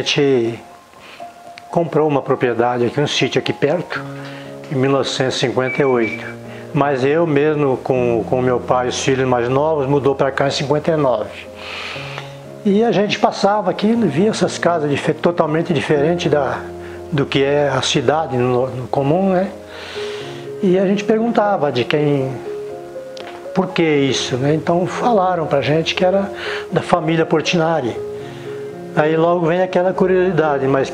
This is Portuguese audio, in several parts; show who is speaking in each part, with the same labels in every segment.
Speaker 1: gente comprou uma propriedade aqui, um sítio aqui perto, em 1958. Mas eu mesmo, com meu pai e os filhos mais novos, mudou para cá em 59. E a gente passava aqui, via essas casas totalmente diferentes do que é a cidade no comum, né? E a gente perguntava de quem, por que isso, né? Então falaram pra gente que era da família Portinari. Aí logo vem aquela curiosidade, mas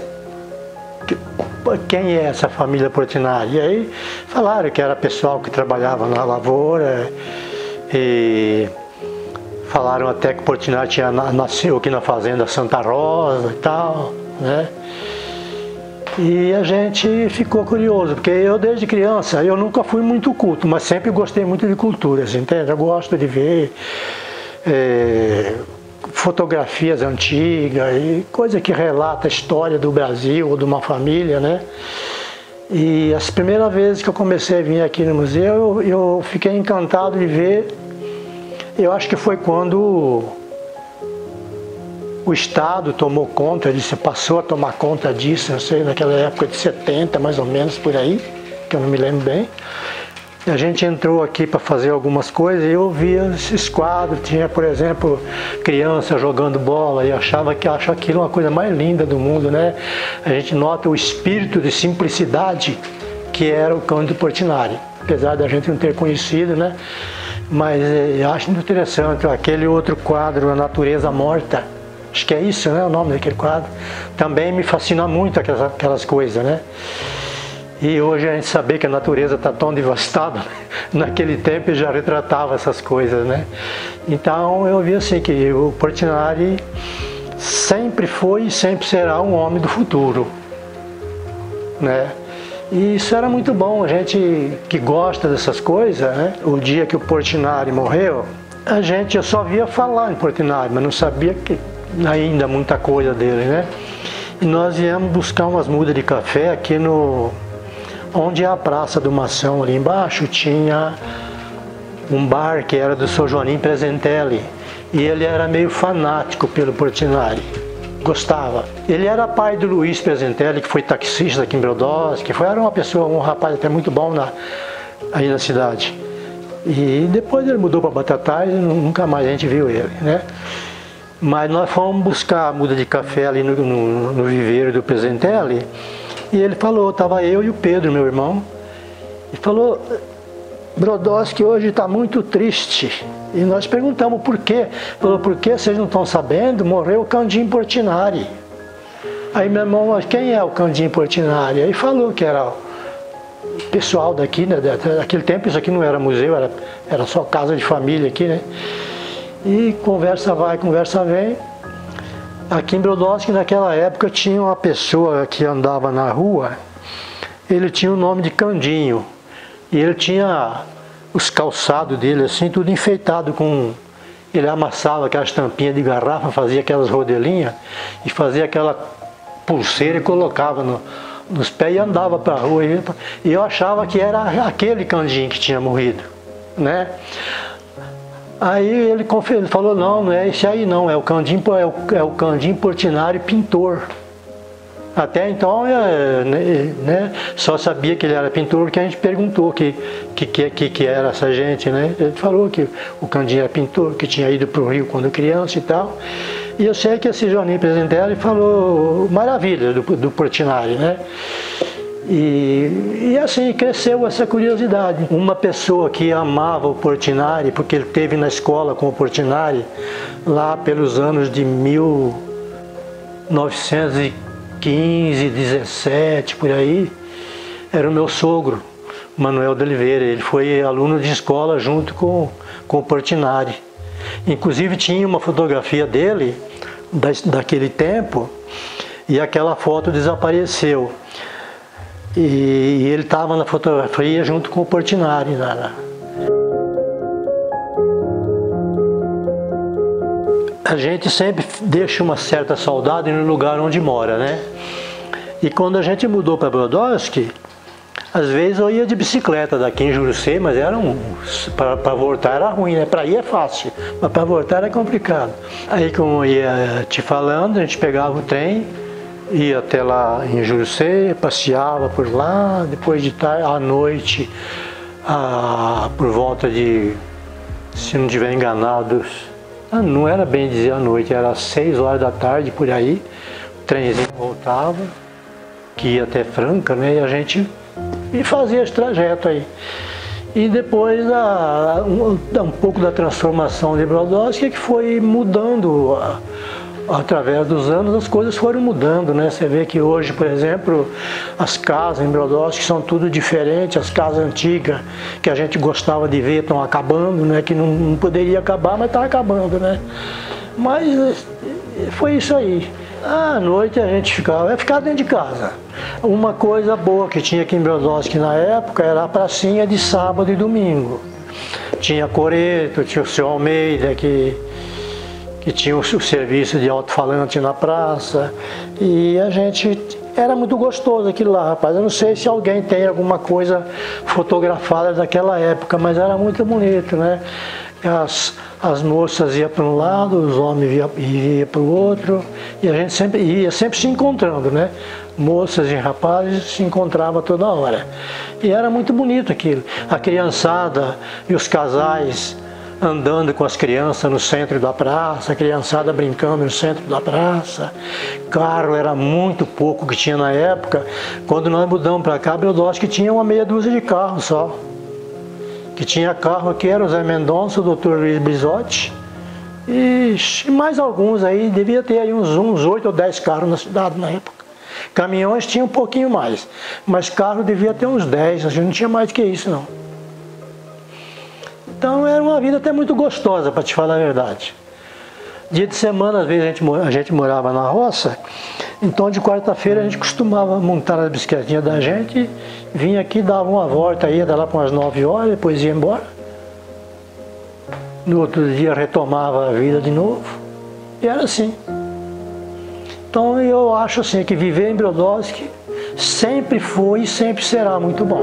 Speaker 1: quem é essa família Portinari? E aí falaram que era pessoal que trabalhava na lavoura, e falaram até que o Portinari nasceu aqui na fazenda Santa Rosa e tal, né? E a gente ficou curioso, porque eu desde criança, eu nunca fui muito culto, mas sempre gostei muito de culturas, entende? Eu gosto de ver fotografias antigas e coisa que relata a história do Brasil ou de uma família, né? E as primeiras vezes que eu comecei a vir aqui no museu, eu fiquei encantado de ver. Eu acho que foi quando o Estado tomou conta disso, passou a tomar conta disso, não sei, naquela época de 70, mais ou menos, por aí, que eu não me lembro bem. A gente entrou aqui para fazer algumas coisas e eu via esses quadros, tinha, por exemplo, criança jogando bola e acho aquilo uma coisa mais linda do mundo, né? A gente nota o espírito de simplicidade que era o Cândido Portinari, apesar da gente não ter conhecido, né? Mas eu acho muito interessante aquele outro quadro, A Natureza Morta, acho que é isso, né, o nome daquele quadro, também me fascina muito aquelas coisas, né? E hoje a gente saber que a natureza está tão devastada, naquele tempo ele já retratava essas coisas, né? Então eu vi assim que o Portinari sempre foi e sempre será um homem do futuro, né? E isso era muito bom, a gente que gosta dessas coisas, né? O dia que o Portinari morreu, eu só via falar em Portinari, mas não sabia ainda muita coisa dele, né? E nós viemos buscar umas mudas de café aqui onde é a Praça do Mação, ali embaixo, tinha um bar que era do Sr. Joanim Presentelli. E ele era meio fanático pelo Portinari, gostava. Ele era pai do Luiz Presentelli, que foi taxista aqui em Brodowski, era um rapaz até muito bom aí na cidade. E depois ele mudou para Batatais e nunca mais a gente viu ele, né? Mas nós fomos buscar a muda de café ali no viveiro do Presentelli. E ele falou, estava eu e o Pedro, meu irmão, e falou, Brodowski hoje está muito triste. E nós perguntamos por quê. Falou, por que vocês não estão sabendo? Morreu o Cândido Portinari. Aí meu irmão, mas quem é o Cândido Portinari? Aí falou que era o pessoal daqui, né? Naquele tempo isso aqui não era museu, era só casa de família aqui, né? E conversa vai, conversa vem. Aqui em Brodowski, naquela época, tinha uma pessoa que andava na rua, ele tinha o nome de Candinho, e ele tinha os calçados dele assim, tudo enfeitado ele amassava aquelas tampinhas de garrafa, fazia aquelas rodelinhas, e fazia aquela pulseira e colocava nos pés e andava para a rua, e eu achava que era aquele Candinho que tinha morrido, né? Aí ele falou, não é esse aí não, é o Cândido Portinari pintor. Até então, né, só sabia que ele era pintor porque a gente perguntou que era essa gente, né? Ele falou que o Cândido era pintor, que tinha ido para o Rio quando criança e tal. E eu sei que esse Joanim Presentelli falou maravilha do Portinari, né? E assim cresceu essa curiosidade. Uma pessoa que amava o Portinari, porque ele esteve na escola com o Portinari lá pelos anos de 1915, 17, por aí, era o meu sogro, Manuel de Oliveira. Ele foi aluno de escola junto com o Portinari. Inclusive tinha uma fotografia dele daquele tempo e aquela foto desapareceu. E ele estava na fotografia junto com o Portinari. A gente sempre deixa uma certa saudade no lugar onde mora, né? E quando a gente mudou para Brodowski, às vezes eu ia de bicicleta daqui em Jurucê, mas para voltar era ruim, né? Para ir é fácil, mas para voltar era complicado. Aí, como eu ia te falando, a gente pegava o trem ia até lá em Jurucê, passeava por lá, depois de tarde, à noite, por volta de, se não estiver enganado, não era bem dizer à noite, era às 6 horas da tarde, por aí, o trenzinho voltava, que ia até Franca, né, e a gente fazia esse trajeto aí. E depois um pouco da transformação de Brodowski, que foi mudando através dos anos, as coisas foram mudando, né? Você vê que hoje, por exemplo, as casas em Brodowski são tudo diferente, as casas antigas que a gente gostava de ver estão acabando, né? Que não poderia acabar, mas está acabando, né? Mas foi isso aí. À noite a gente ficava dentro de casa. Uma coisa boa que tinha aqui em Brodowski na época era a pracinha de sábado e domingo. Tinha Coreto, tinha o seu Almeida, que tinha o serviço de alto-falante na praça, e a gente, era muito gostoso aquilo lá, rapaz. Eu não sei se alguém tem alguma coisa fotografada daquela época, mas era muito bonito, né? As moças iam para um lado, os homens iam para o outro, e a gente sempre ia se encontrando, né? Moças e rapazes se encontravam toda hora. E era muito bonito aquilo. A criançada e os casais andando com as crianças no centro da praça, a criançada brincando no centro da praça. Carro era muito pouco que tinha na época. Quando nós mudamos para cá, Brodowski tinha uma meia dúzia de carros só. Que tinha carro aqui, era o Zé Mendonça, o Dr. Luiz Bisotti, e mais alguns aí, devia ter aí uns 8 ou 10 carros na cidade na época. Caminhões tinha um pouquinho mais, mas carro devia ter uns 10, a gente não tinha mais do que isso não. Então era uma vida até muito gostosa, para te falar a verdade. Dia de semana, às vezes a gente morava na roça, então de quarta-feira a gente costumava montar a bicicletinha da gente, vinha aqui, dava uma volta, ia lá para umas 9 horas, depois ia embora. No outro dia retomava a vida de novo, e era assim. Então eu acho assim que viver em Brodowski sempre foi e sempre será muito bom.